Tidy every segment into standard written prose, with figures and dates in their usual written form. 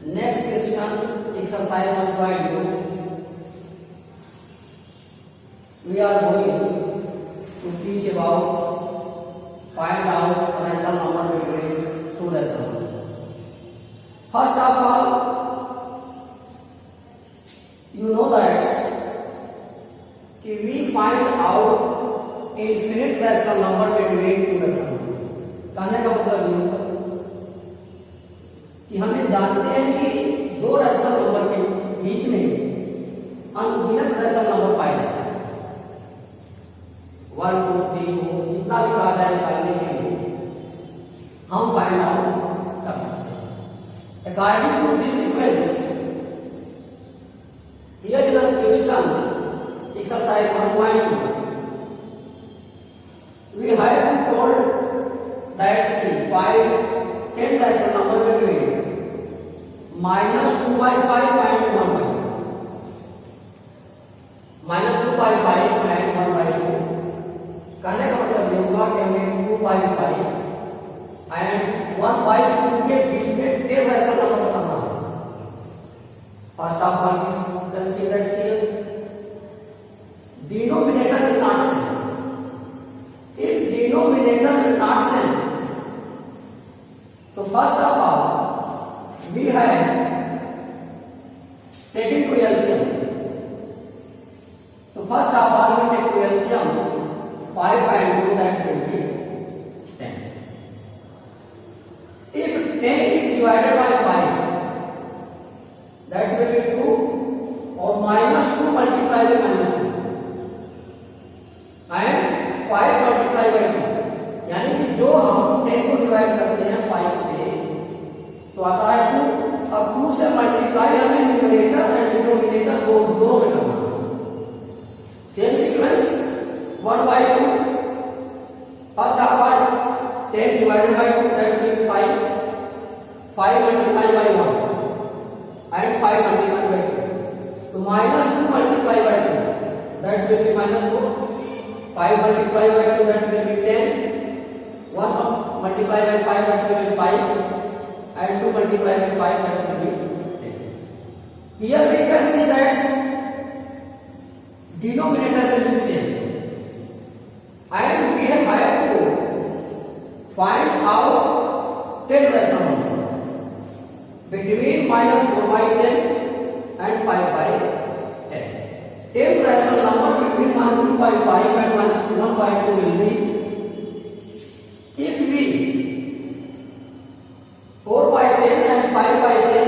Next question, exercise 1.2. We are going to teach about find out rational number between two rational numbers. First of all, you know that we find out infinite rational number between two rational numbers. कहने का मतलब ये होगा कि हमें जानते हैं कि दो रैशनल नंबर के बीच में अनगिनत रैशनल नंबर पाए जाते हैं। 1 2 3 4 जितना भी कहा जाए निकालने के लिए हम फाइंड आउट कर सकते हैं। According to this sequence, here is the question exercise 1.2. We have been told that find 10 rational number between -2/5 and 1/2. -2/5 and 1/2. कहने का मतलब ये होगा कि हमें 2/5 एंड 1/2 के बीच में 10 rational number बताना है। First of all, consider here denominator is not same. If denominator is not same, so first of all we have taken to LCM. So first of all we take to LCM 5 and 2, that will be 10. If 10 is divided by 5, that will be 2, or -2 multiplied by -2 and 5 multiplied by 2. यानी कि जो हम 10 को divide करते हैं 5 से तो आता है 2, और 2 से मल्टीप्लाई हमें न्यूमरेटर एंड डिनोमिनेटर दोनों में करना है। Same sequence 1/2, first of all 10 divided by 2, that's mean 5, 5 multiply by 1 and 5 multiply by 2, तो -2 multiply by 2, that's will be -4, 5 multiply by 2, that's will be 10, 1 multiply by 5, that will be 5, and 2 multiply by 5, that will be 10. Here we can see that denominator will be same, and we have to find out 10 rational number between -4/10 and 5/10. 10 rational number between -2/5 and -1/2 will be, if we 4/10 and 5/10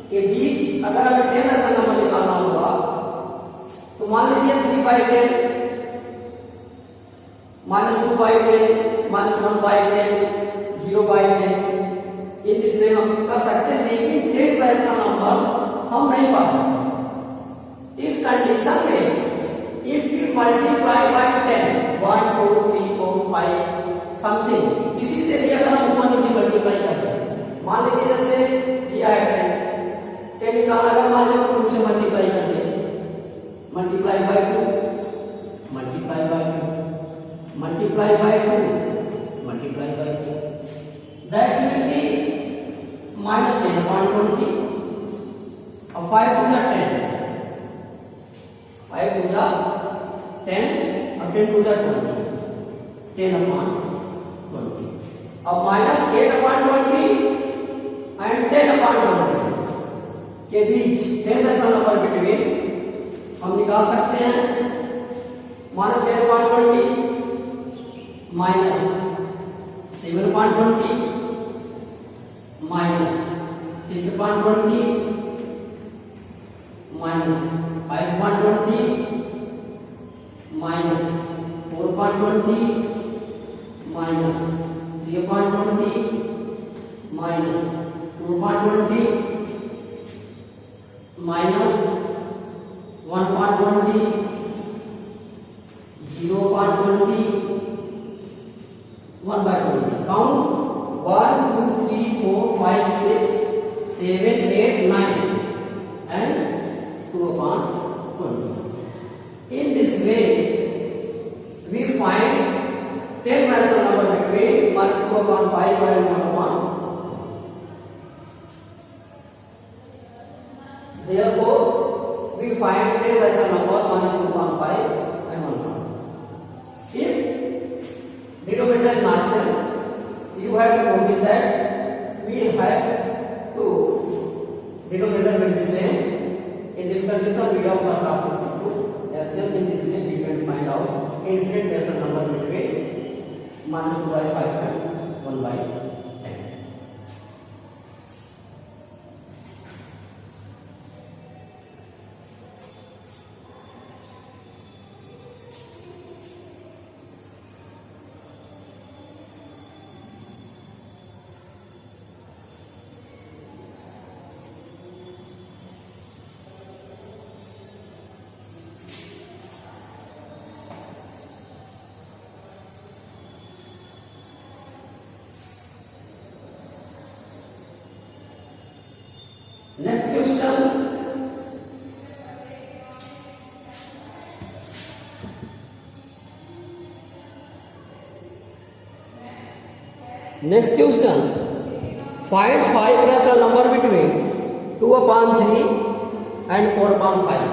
के बीच अगर हमें 10 ऐसा number निकालना होगा तो मान लीजिए 3/10, -2/10, -1/10, 0/10, इन जिसमें हम कर सकते हैं, लेकिन 10 ऐसा नंबर हम नहीं पा सकते। इस कंडीशन में if you multiply by 10, 1 2 3 4 5 something, इसी से भी अगर हम ऊपर नीचे मल्टीप्लाई करते हैं, मान लीजिए जैसे दिया है 10 निकालना, अगर मान लीजिए 2 से मल्टीप्लाई कर दें, multiply by 2, multiply by 2, multiply by 2, multiply by 2, that will be -10/20, और 5 टू 10, 5 टू 10 और 10 टू 20, 10/20. अब -8/20 एंड 10/20 के बीच 10 रैशनल नंबर बिटवीन हम निकाल सकते हैं। -10/20 -7/20 -6/20 -5/20 -4/20 -3/20 -2/20 -1/20 0/20 1/20. Count 1 2 3 4 5 6 7 8 9 and 2/20. In this way we find 10 rational number between -2/5 and 1/. Therefore, we find a rational number minus 2.5 and 1. If denominator is not same, you have to notice that we have to denominator will be same. In this condition, we have first after to LCM. In this way, we can find out infinite rational number between minus 2 by 5 and 1 by 10. Next question. Next question. Find 5 rational number between 2/3 and 4/5.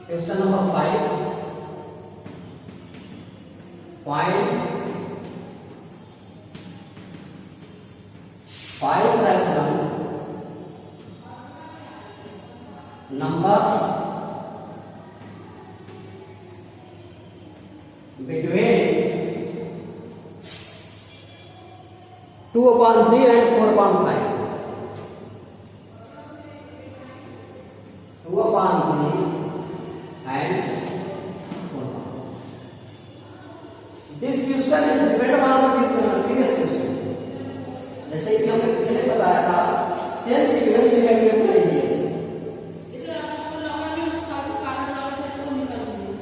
Question number 5. Find 5 rational numbers between 2/3 and 4/5. 2/3 and 4/5. This question is dependent on the previous question. जैसे कि हमने पिछले बताया था, same sequence में है कि नहीं इसे आपको नंबर में कागज वाले से तो निकाल दीजिए।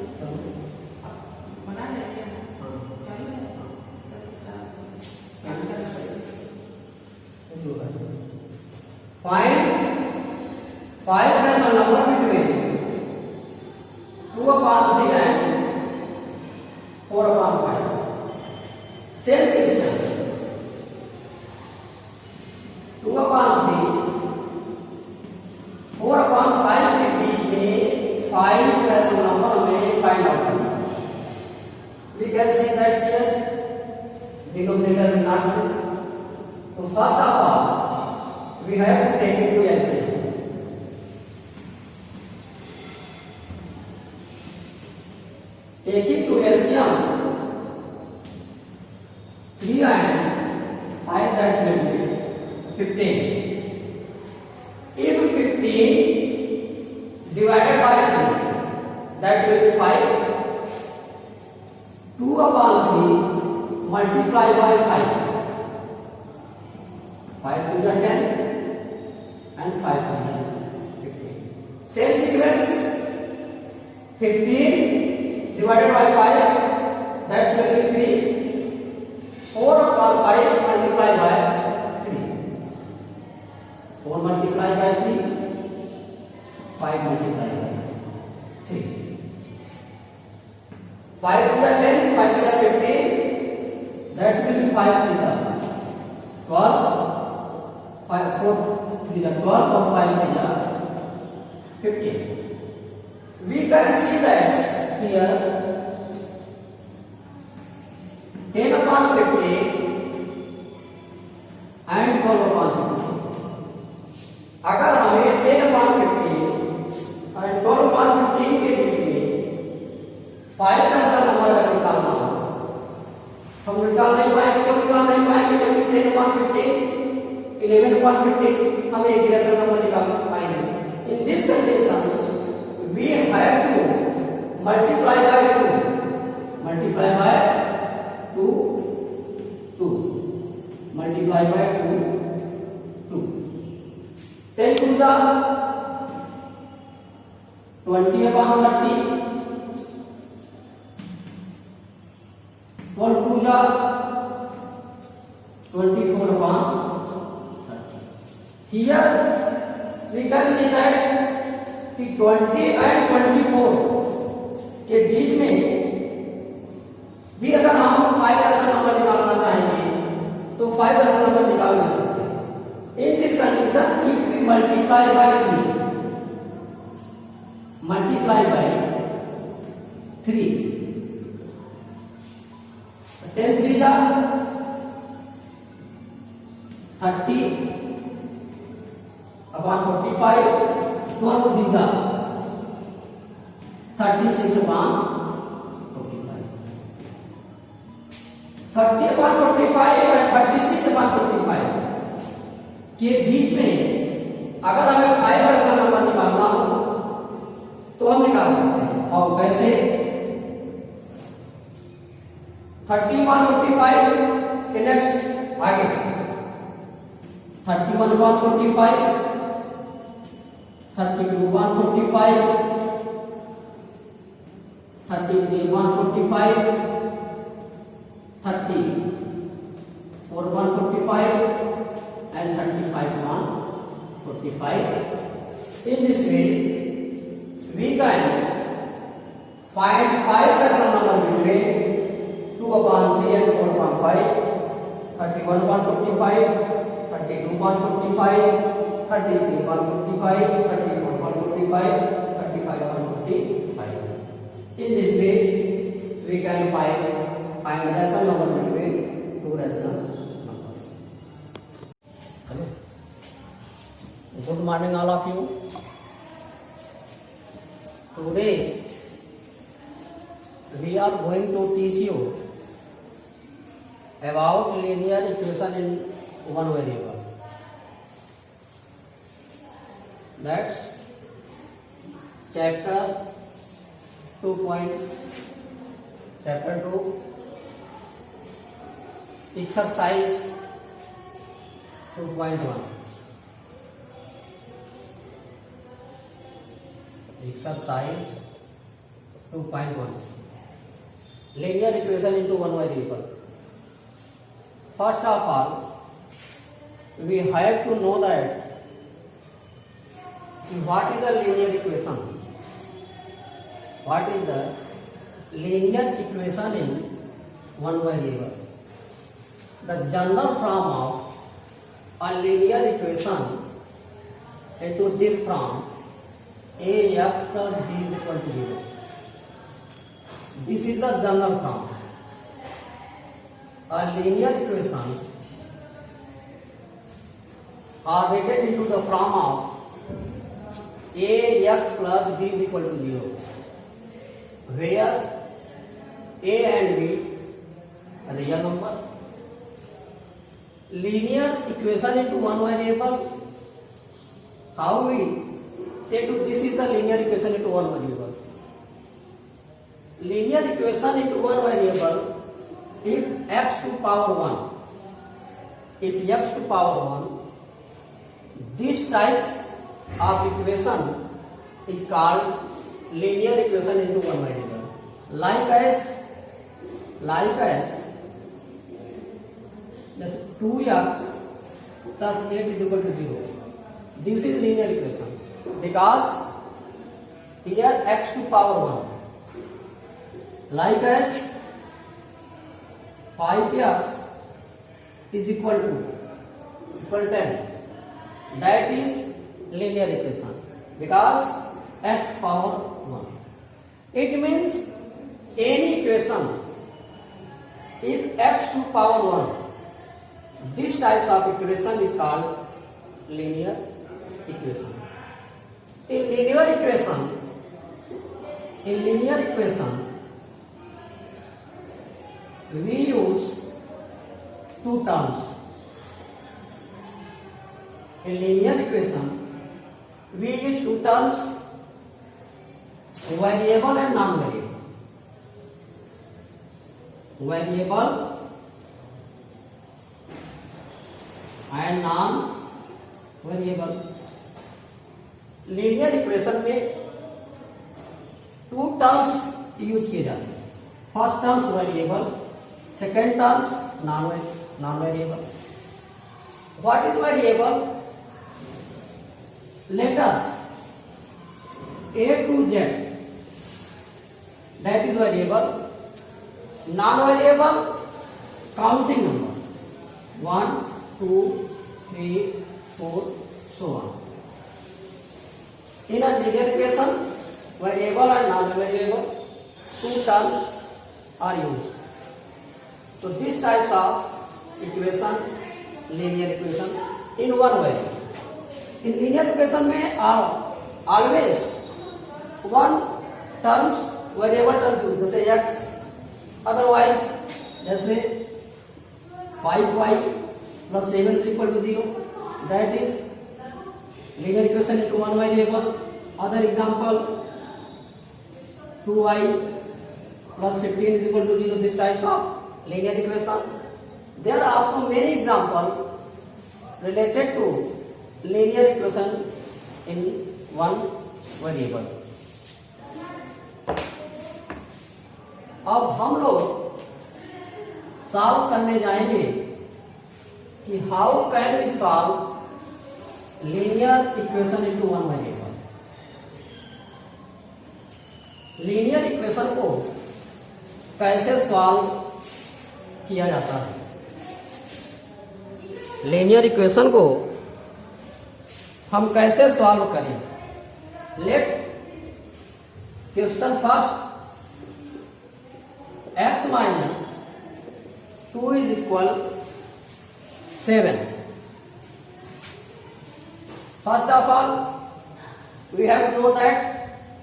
बना है क्या? चालू है। Find 5 rational number between 2/3 and 4/5. Same question. 2/3 4/5 के बीच में 5 rational number में find out करना। We can see that here denominator will not same. So first of all, we have to take it to LCM. Take it to LCM. 3 and 5, that's will be 15. If 15 divided by 3, that will be 5. 2/3 multiplied by 5. 5 to the 10 and 5 to the 15. Same sequence. 15 divided by 5, that will be 3. 4/5 multiplied by 3. 4 multiplied by 3, 5 multiplied by 3. 5 to the 10, 5 to the 15, that will be 5 to the 12, 5, 4 to the 12, or 5 to the 15. We can see that here 10/50 and 12/50. अगर हमें 10/50 और 12/15 के बीच में 5 rational number निकालना हो, हम निकाल नहीं पाएंगे। क्यों निकाल नहीं पाएंगे? क्योंकि 10/15 11/50 हम एक rational नंबर निकाल पाएंगे। In this condition, we have to multiply by 2. Multiply by 2, 2. Multiply by 2, 2. 10 to the 20/30. 12 to the 24/30. Here we can see that कि 20 and 24 के बीच में भी अगर हम 5 rational नंबर निकालना चाहेंगे तो 5 rational नंबर निकाल नहीं सकते। In this condition, if we multiply by 3. Multiply by 3. 10 3 जा 30 upon 45. 1 3 जा 36 upon 45. 30 upon 45 और 36 upon 45 के बीच में अगर हमें 5 का नंबर निकालना हो तो हम निकाल सकते हैं। और कैसे? 30 upon 45 के नेक्स्ट आगे 31 upon 45, 32 upon 45, 33 upon 45, 34 upon 45 and 35 upon 45. In this way, we can find 5 rational numbers between 2 upon 3 and 4 upon 5, 31 upon 45, 32 upon 45, 33 upon 45, 34 upon 45, 35 upon 45. In this way, we can find rational numbers between 2 rational numbers. Hello. Good morning, all of you. Today, we are going to teach you about linear equation in one variable. That's chapter 2. Chapter 2, exercise 2.1. Exercise 2.1. Linear equation into one variable. First of all, we have to know that what is the linear equation. What is the linear equation in one variable? The general form of a linear equation into this form: ax plus b is equal to 0. This is the general form. A linear equation are written into the form of ax plus b is equal to 0, where a and b are real number. Linear equation into one variable. How we say to this is the linear equation into one variable? Linear equation into one variable, if x to power 1, if x to power 1, these types of equation is called linear equation into one variable. Like as 2x plus 8 is equal to 0. This is linear equation because here x to power 1. Like as 5x is equal to 10. That is linear equation because x power 1. It means any equation if x to power 1, this types of equation is called linear equation. In linear equation, we use two terms. In linear equation, we use two terms: variable and non-variable. Variable and non-variable. Linear equation में to terms use किए जाते हैं. First terms variable, second terms non variable. What is variable? Letters A to Z, that is variable. Non-variable, counting number 1, 2, 3, 4, so on. In a linear equation, variable and non-variable, two terms are used. So these types of equation, linear equation in one way. In linear equation में are always one terms, variable terms use, जैसे x, otherwise जैसे 5y plus 7 is equal to 0. That is linear equation into one variable. Other example, 2y plus 15 is equal to 0. This types of linear equation. There are also many examples related to linear equation in one variable. अब हम लोग solve करने जाएंगे कि how can we solve linear equation into one variable. Linear equation को कैसे solve किया जाता है. लीनियर इक्वेशन को हम कैसे सॉल्व करें. Let question first, x minus 2 is equal 7. First of all, we have to know that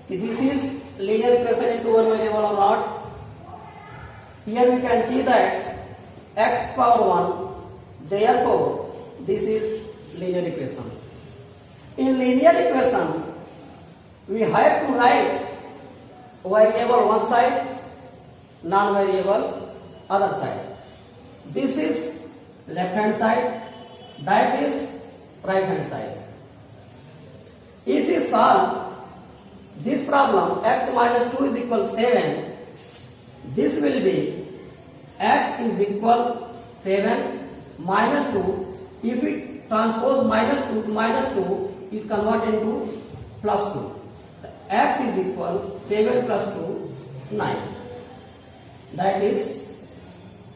this is linear equation into one variable or not. Here we can see that x power 1, therefore this is linear equation. In linear equation, we have to write variable one side, non-variable other side. This is left hand side, that is right hand side. If we solve this problem, x minus 2 is equal 7, this will be x is equal 7 minus 2. If we transpose minus 2 to minus 2 is converted into plus 2. X is equal 7 plus 2, 9. That is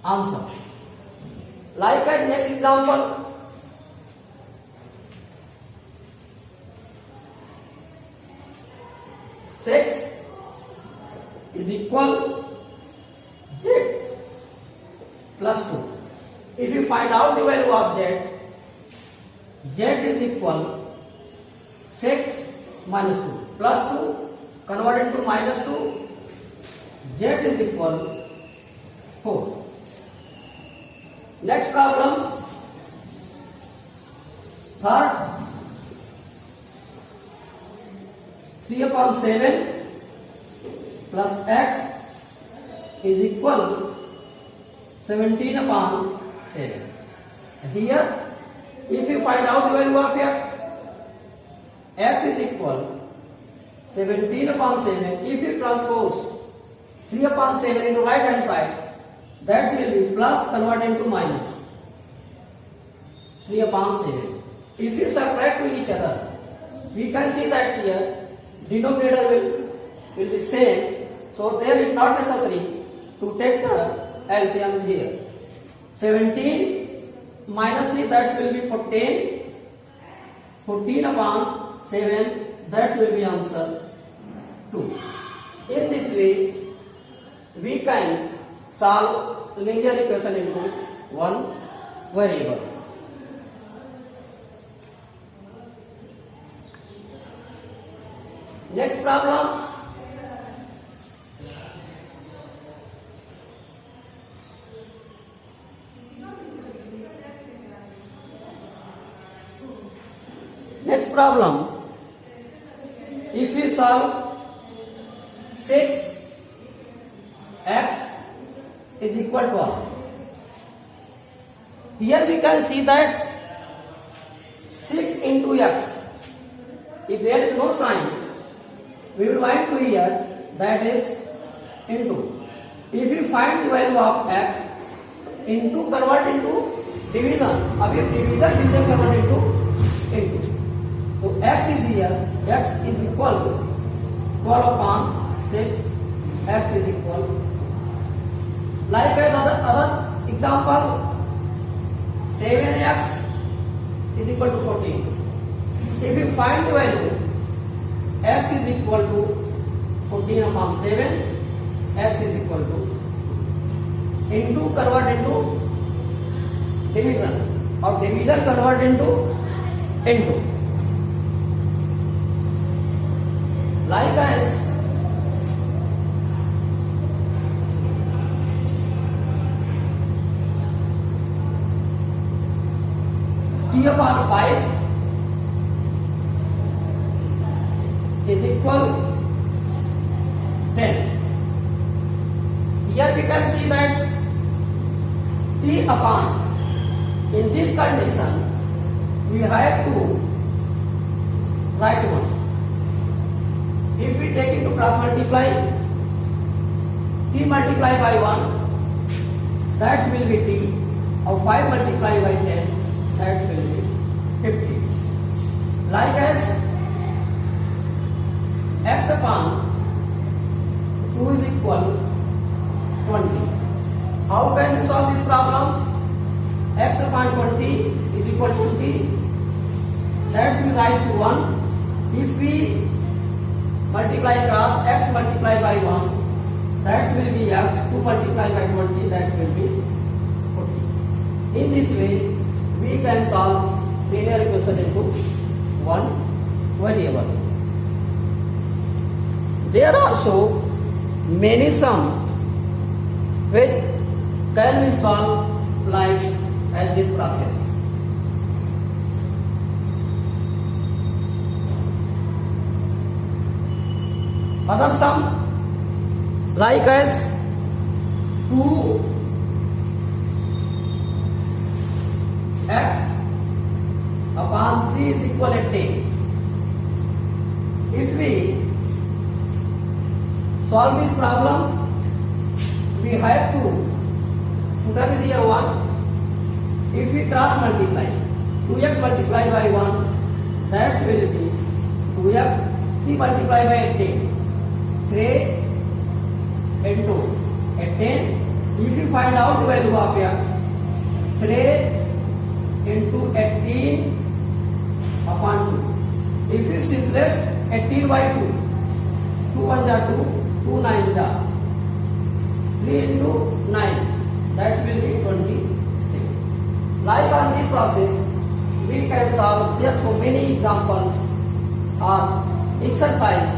answer. Likewise, next example. Six is equal z plus 2. If you find out the value of z is equal 6 minus 2 plus 2 converted to minus 2, z is equal 4. Next problem, third, 3 upon 7 plus x is equal 17 upon 7. Here, if you find out the value of x is equal 17 upon 7. If you transpose 3 upon 7 into right hand side, that will be plus converted into minus 3 upon 7. If you subtract to each other, we can see that here denominator will be same, so there is not necessary to take the LCM here. 17 minus 3, that will be 14. 14 upon 7, that will be answer 2. In this way, we can solve linear equation into one variable. Next problem. Next problem. If we solve 6x is equal to 1. Here we can see that 6 into x. If there is no sign, we will write to here, that is into. If you find the value of x, into convert into division. अब ये division convert into. So x is here, x is equal to 12 upon 6, x is equal. Likewise, other example, 7x is equal to 14. If you find the value x is equal to 14 upon 7, x is equal to into convert into division or division convert into likewise t upon 5 is equal 10. Here we can see that t upon, in this condition we have to write 1. If we take into cross multiply, t multiply by 1, that will be t, or 5 multiply by 10, that will be 50. Likewise, x upon 2 is equal 20. How can we solve this problem? X upon 20 is equal to t. That will write to 1. If we multiply cross, x multiply by 1, that will be x. 2 multiply by 20, that will be 40. In this way, we can solve linear equation into one variable. There are so many sum which can be solved like as this process. Other sum like as 2 x upon 3 is equal to 10. If we solve this problem, we have to put up here 1. If we cross multiply, 2x multiply by 1, that will be 2x, 3 multiply by 10, 3 into 10. If you find out the value of x, 3 into 18 upon 2. If you simplest 18 by 2, 2 1 ja 2, 2 9 ja 3 into 9, that will be 26. Like on this process, we can solve. There are so many examples or exercise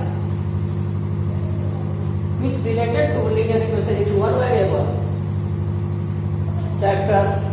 which related to linear equation into one variable. Chapter